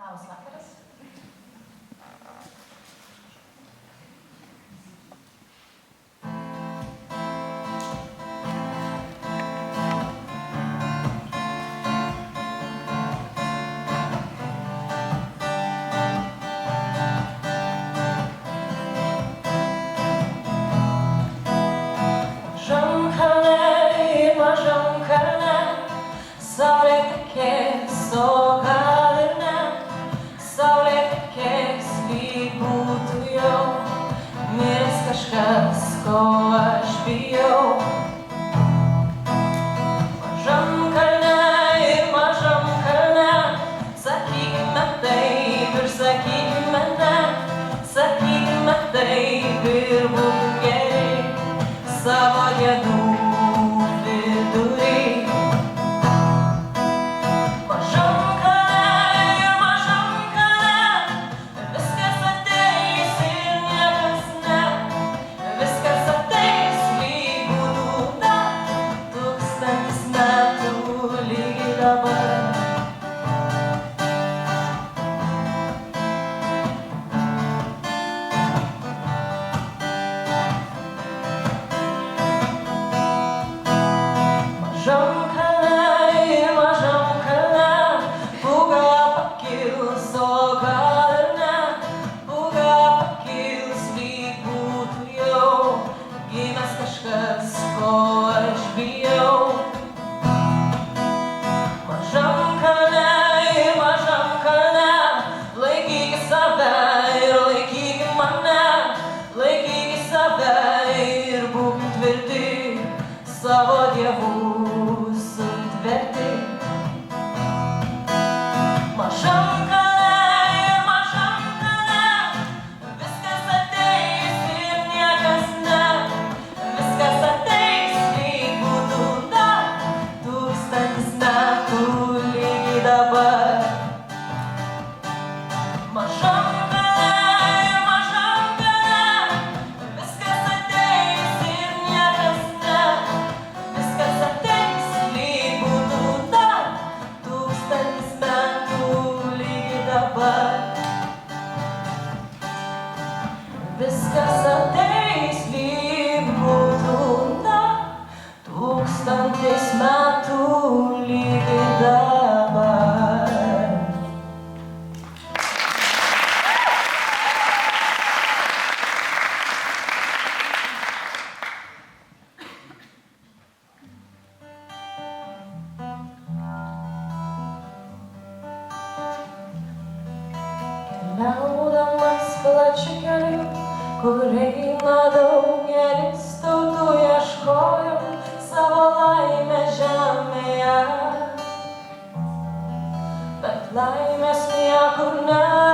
Labas vakaras. Mažam kalne, saulė tekės, o gal ir ne. Saulė tekės, lyg būtų jau miręs kažkas, ko aš bijau. Mažam kalne, sakykime taip ir sakykime ne. Sakykime taip ir būkim geri savo dienų. Mažam kalne, pūga pakils, o gal ir ne. Pūga pakils, lyg būtų jau gimęs kažkas, ko aš bijau. Mažam kalne, laikykis save ir laikykis mane. Laikykis save ir būkim tvirti savo dievų. Mažam kalne, viskas ateis ir niekas ne. Viskas ateis, lyg būtų dar 1000 metų lygiai dabar. Mažam kalne, viskas ateis ir niekas ne. Viskas ateis, lyg būtų dar 1000 metų lygiai dabar. Viskas ateis, lyg būtų dar 1000 metų lygiai dabar. Keliaudamas plačiu keliu, kur eina daugelis tautų, ieškojau savo laimę žemėje, bet laimės niekur nėra.